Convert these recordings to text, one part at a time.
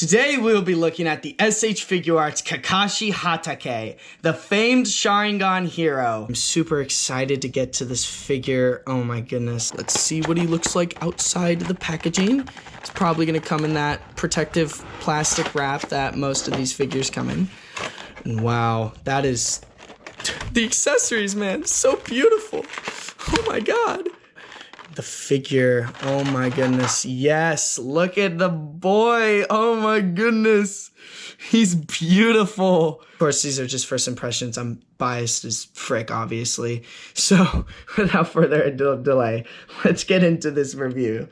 Today we will be looking at the SH Figure Arts Kakashi Hatake, the famed Sharingan hero. I'm super excited to get to this figure. Oh my goodness. Let's see what he looks like outside the packaging. It's probably going to come in that protective plastic wrap that most of these figures come in. And wow, that is... the accessories, man, so beautiful. Oh my god. The figure, oh my goodness, yes, look at the boy, oh my goodness, he's beautiful. Of course, these are just first impressions, I'm biased as frick, obviously. So, without further delay, let's get into this review.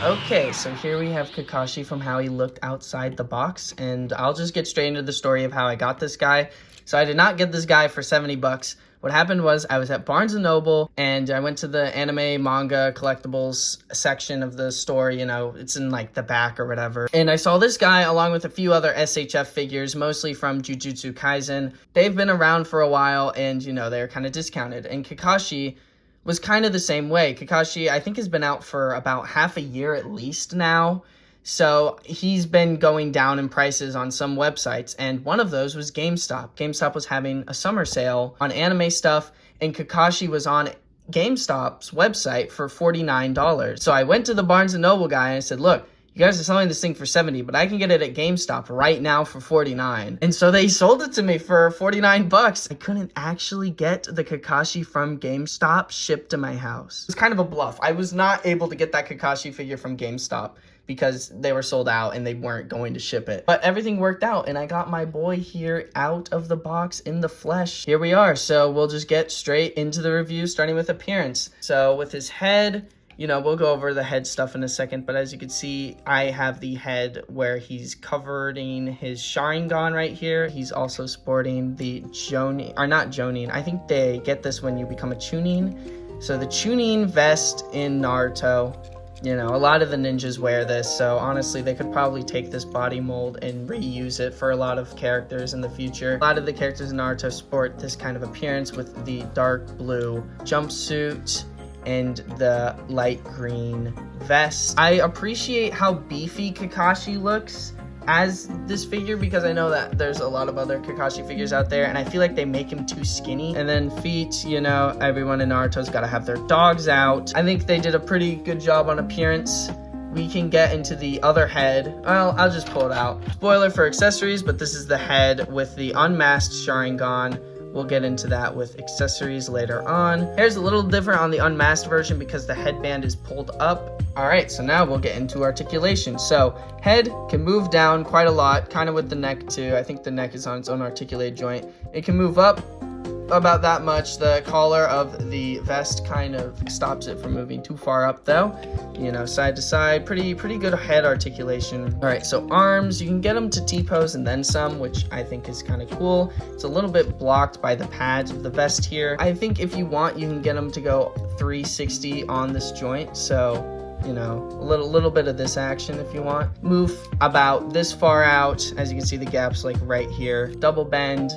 Okay, so here we have Kakashi from how he looked outside the box, and I'll just get straight into the story of how I got this guy. So I did not get this guy for 70 bucks. What happened was I was at Barnes & Noble and I went to the anime, manga, collectibles section of the store, you know, it's in like the back or whatever. And I saw this guy along with a few other SHF figures, mostly from Jujutsu Kaisen. They've been around for a while and, you know, they're kind of discounted. And Kakashi was kind of the same way. Kakashi, I think, has been out for about half a year at least now. So he's been going down in prices on some websites, and one of those was GameStop. GameStop was having a summer sale on anime stuff, and Kakashi was on GameStop's website for $49. So I went to the Barnes & Noble guy and I said, look, you guys are selling this thing for 70, but I can get it at GameStop right now for 49. And so they sold it to me for 49 bucks. I couldn't actually get the Kakashi from GameStop shipped to my house. It was kind of a bluff. I was not able to get that Kakashi figure from GameStop because they were sold out and they weren't going to ship it. But everything worked out and I got my boy here out of the box in the flesh. Here we are. So we'll just get straight into the review, starting with appearance. So with his head, you know, we'll go over the head stuff in a second, but as you can see, I have the head where he's covering his Sharingan right here. He's also sporting the Jonin, or not Jonin, I think they get this when you become a Chunin. So the Chunin vest in Naruto, you know, a lot of the ninjas wear this, so honestly, they could probably take this body mold and reuse it for a lot of characters in the future. A lot of the characters in Naruto sport this kind of appearance with the dark blue jumpsuit and the light green vest. I appreciate how beefy Kakashi looks as this figure because I know that there's a lot of other Kakashi figures out there and I feel like they make him too skinny. And then feet, you know, everyone in Naruto's got to have their dogs out. I think they did a pretty good job on appearance. We can get into the other head. Well, I'll just pull it out. Spoiler for accessories, but this is the head with the unmasked Sharingan. We'll get into that with accessories later on. Hair's a little different on the unmasked version because the headband is pulled up. All right, so now we'll get into articulation. So head can move down quite a lot, kind of with the neck too. I think the neck is on its own articulated joint. It can move up about that much. The collar of the vest kind of stops it from moving too far up though. You know, side to side, pretty good head articulation. All right, so arms, you can get them to T-pose and then some, which I think is kind of cool. It's a little bit blocked by the pads of the vest here. I think if you want, you can get them to go 360 on this joint. So, you know, a little bit of this action if you want. Move about this far out. As you can see, the gap's like right here. Double bend.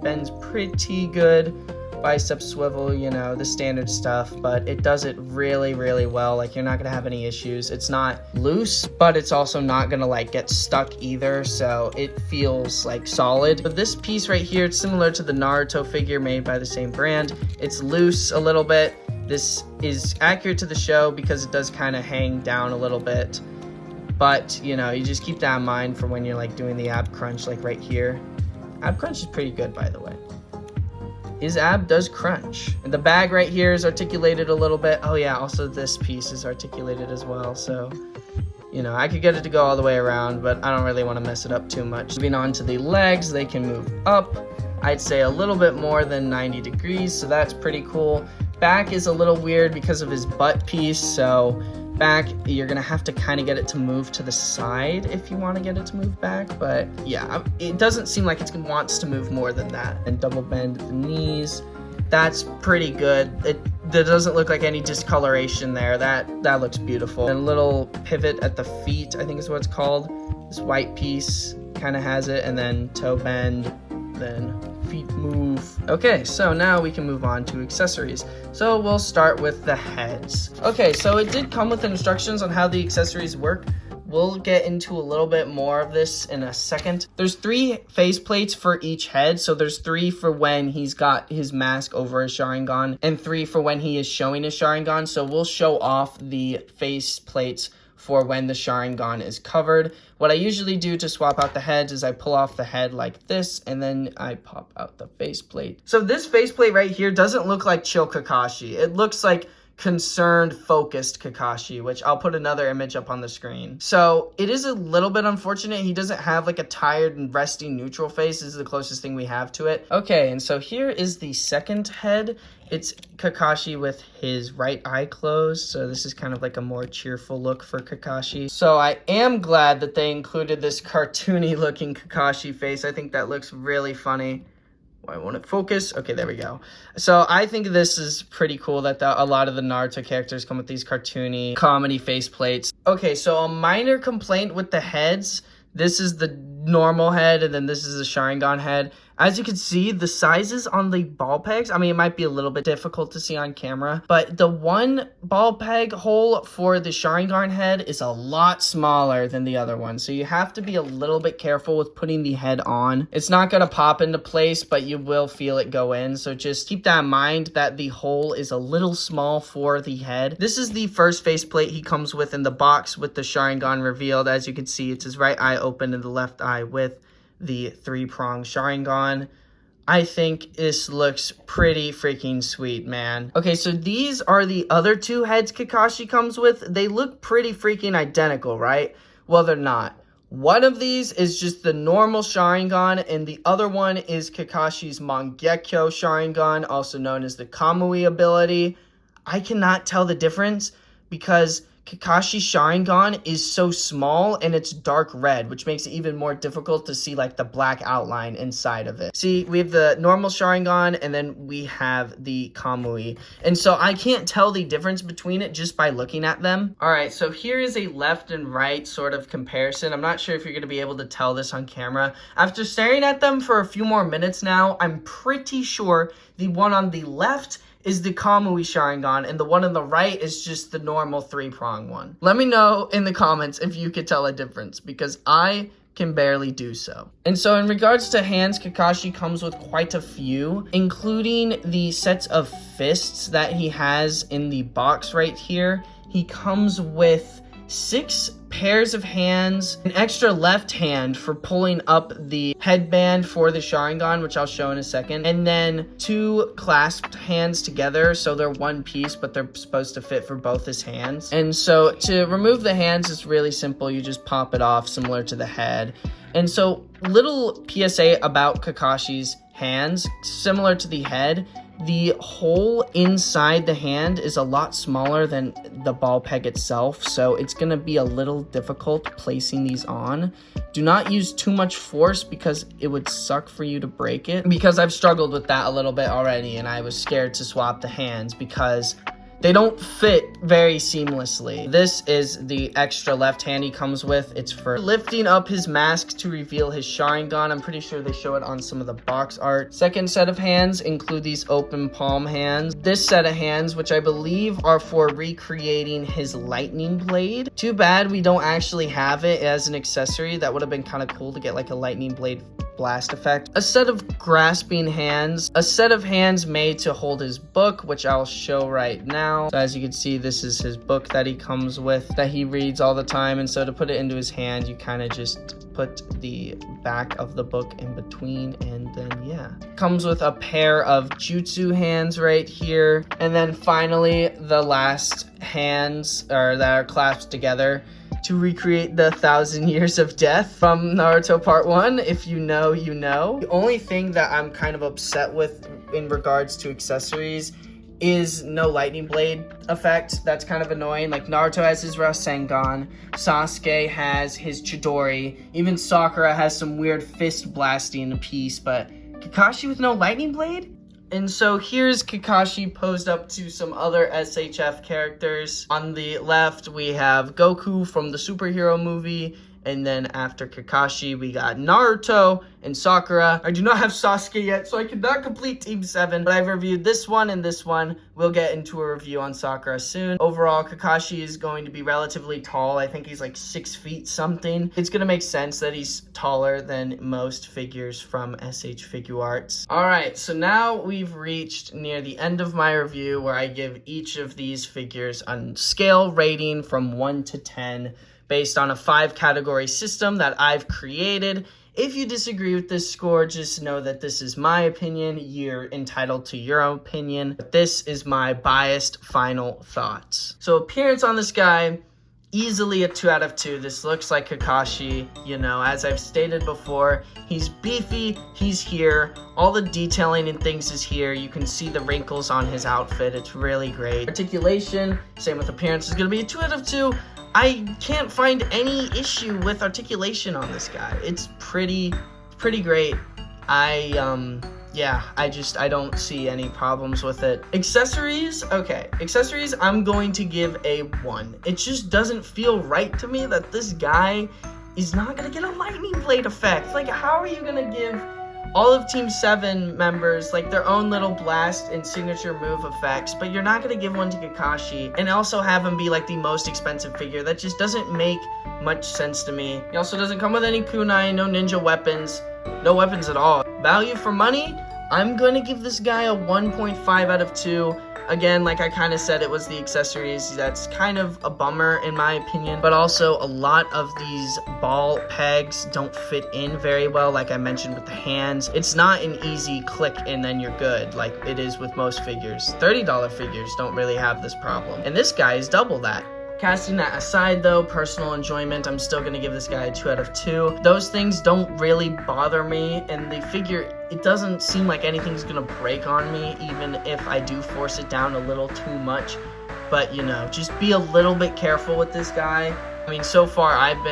Bends pretty good. Bicep swivel, you know, the standard stuff, but it does it really well. Like, you're not gonna have any issues. It's not loose, but it's also not gonna like get stuck either, so it feels like solid. But this piece right here, it's similar to the Naruto figure made by the same brand. It's loose a little bit. This is accurate to the show because it does kind of hang down a little bit, but you know, you just keep that in mind for when you're like doing the ab crunch, like right here. Ab crunch is pretty good, by the way. His ab does crunch. And the bag right here is articulated a little bit. Oh yeah, also this piece is articulated as well. So, you know, I could get it to go all the way around, but I don't really want to mess it up too much. Moving on to the legs, they can move up. I'd say a little bit more than 90 degrees, so that's pretty cool. Back is a little weird because of his butt piece, so back, you're gonna have to kind of get it to move to the side if you want to get it to move back, but yeah, it doesn't seem like it wants to move more than that. And double bend the knees, that's pretty good. There doesn't look like any discoloration there. That looks beautiful. And a little pivot at the feet, I think is what it's called. This white piece kind of has it, and then toe bend, then feet move. Okay, so now we can move on to accessories. So we'll start with the heads. Okay, so it did come with instructions on how the accessories work, We'll get into a little bit more of this in a second. There's 3 face plates for each head. So there's 3 for when he's got his mask over his Sharingan and 3 for when he is showing his Sharingan. So we'll show off the face plates for when the Sharingan is covered. What I usually do to swap out the heads is I pull off the head like this, and then I pop out the faceplate. So this faceplate right here doesn't look like chill Kakashi. It looks like concerned, focused Kakashi, which I'll put another image up on the screen. So it is a little bit unfortunate. He doesn't have like a tired and resting neutral face. This is the closest thing we have to it. Okay, and so here is the second head. It's Kakashi with his right eye closed. So this is kind of like a more cheerful look for Kakashi. So I am glad that they included this cartoony looking Kakashi face. I think that looks really funny. Why won't it focus? Okay, there we go. So I think this is pretty cool that a lot of the Naruto characters come with these cartoony comedy faceplates. Okay, so a minor complaint with the heads. This is the normal head, and then this is the Sharingan head. As you can see, the sizes on the ball pegs, I mean, it might be a little bit difficult to see on camera, but the one ball peg hole for the Sharingan head is a lot smaller than the other one. So you have to be a little bit careful with putting the head on. It's not going to pop into place, but you will feel it go in. So just keep that in mind that the hole is a little small for the head. This is the first faceplate he comes with in the box with the Sharingan revealed. As you can see, it's his right eye open and the left eye with the 3-prong Sharingan. I think this looks pretty freaking sweet, man. Okay, so these are the other 2 heads Kakashi comes with. They look pretty freaking identical, right? Well, they're not. One of these is just the normal Sharingan, and the other one is Kakashi's Mangekyo Sharingan, also known as the Kamui ability. I cannot tell the difference because Kakashi's Sharingan is so small and it's dark red, which makes it even more difficult to see like the black outline inside of it. See, we have the normal Sharingan and then we have the Kamui. And so I can't tell the difference between it just by looking at them. All right, so here is a left and right sort of comparison. I'm not sure if you're going to be able to tell this on camera. After staring at them for a few more minutes now, I'm pretty sure the one on the left is the Kamui Sharingan, and the one on the right is just the normal 3-prong one. Let me know in the comments if you could tell a difference, because I can barely do so. And so in regards to hands, Kakashi comes with quite a few, including the sets of fists that he has in the box right here. He comes with 6 pairs of hands, an extra left hand for pulling up the headband for the Sharingan, which I'll show in a second, and then 2 clasped hands together, so they're one piece, but they're supposed to fit for both his hands. And so to remove the hands, it's really simple. You just pop it off, similar to the head. And so little PSA about Kakashi's hands, similar to the head. The hole inside the hand is a lot smaller than the ball peg itself, so it's going to be a little difficult placing these on. Do not use too much force because it would suck for you to break it, because I've struggled with that a little bit already and I was scared to swap the hands because they don't fit very seamlessly. This is the extra left hand he comes with. It's for lifting up his mask to reveal his Sharingan. I'm pretty sure they show it on some of the box art. Second set of hands include these open palm hands. This set of hands, which I believe are for recreating his lightning blade. Too bad we don't actually have it as an accessory. That would have been kind of cool to get like a lightning blade blast effect. A set of grasping hands, a set of hands made to hold his book, which I'll show right now. So as you can see, this is his book that he comes with, that he reads all the time. And so to put it into his hand, you kind of just put the back of the book in between, and then yeah. Comes with a pair of jutsu hands right here. And then finally, the last hands that are clasped together to recreate the 1,000 Years of Death from Naruto Part 1. If you know, you know. The only thing that I'm kind of upset with in regards to accessories is no lightning blade effect. That's kind of annoying. Like Naruto has his Rasengan, Sasuke has his Chidori, even Sakura has some weird fist blasting piece, but Kakashi with no lightning blade? And so here's Kakashi posed up to some other SHF characters. On the left, we have Goku from the superhero movie. And then after Kakashi, we got Naruto and Sakura. I do not have Sasuke yet, so I cannot complete Team 7. But I've reviewed this one and this one. We'll get into a review on Sakura soon. Overall, Kakashi is going to be relatively tall. I think he's like 6 feet something. It's going to make sense that he's taller than most figures from SH Figure Arts. Alright, so now we've reached near the end of my review where I give each of these figures a scale rating from 1 to 10. Based on a 5-category system that I've created. If you disagree with this score, just know that this is my opinion. You're entitled to your own opinion. But this is my biased final thoughts. So appearance on this guy, easily a 2 out of 2. This looks like Kakashi, you know, as I've stated before. He's beefy, he's here. All the detailing and things is here. You can see the wrinkles on his outfit. It's really great. Articulation, same with appearance, is going to be a 2 out of 2. I can't find any issue with articulation on this guy. It's pretty great. I don't see any problems with it. Accessories, okay. Accessories, I'm going to give a 1. It just doesn't feel right to me that this guy is not gonna get a lightning blade effect. Like, how are you gonna give all of Team 7 members like their own little blast and signature move effects, but you're not going to give one to Kakashi and also have him be like the most expensive figure? That just doesn't make much sense to me. He also doesn't come with any kunai, no ninja weapons, no weapons at all. Value for money, I'm going to give this guy a 1.5 out of 2. Again, like I kind of said, it was the accessories. That's kind of a bummer in my opinion. But also, a lot of these ball pegs don't fit in very well, like I mentioned with the hands. It's not an easy click and then you're good, like it is with most figures. $30 figures don't really have this problem. And this guy is double that. Casting that aside though, personal enjoyment, I'm still gonna give this guy a 2 out of 2. Those things don't really bother me, and the figure, it doesn't seem like anything's gonna break on me, even if I do force it down a little too much. But you know, just be a little bit careful with this guy. I mean, so far I've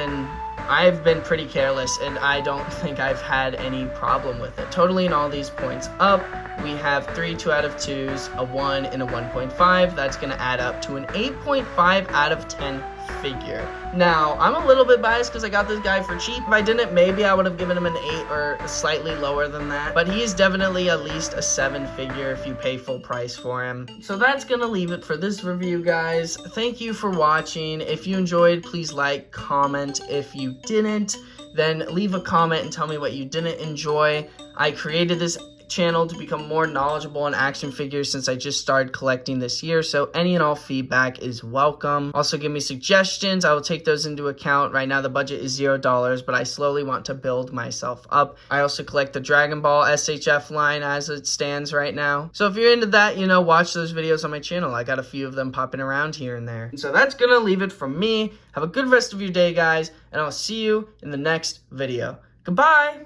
been pretty careless, and I don't think I've had any problem with it. Totaling all these points up, we have 3 2 out of 2s, a 1, and a 1.5. That's going to add up to an 8.5 out of 10 figure. Now, I'm a little bit biased because I got this guy for cheap. If I didn't, maybe I would have given him an 8 or slightly lower than that. But he is definitely at least a 7 figure if you pay full price for him. So that's going to leave it for this review, guys. Thank you for watching. If you enjoyed, please like, comment. If you didn't, then leave a comment and tell me what you didn't enjoy. I created this channel to become more knowledgeable on action figures since I just started collecting this year, so any and all feedback is welcome. Also, give me suggestions. I will take those into account. Right now the budget is $0, but I slowly want to build myself up. I also collect the Dragon Ball SHF line as it stands right now, so if you're into that, you know, watch those videos on my channel. I got a few of them popping around here and there. And so that's gonna leave it from me. Have a good rest of your day, guys, and I'll see you in the next video. Goodbye!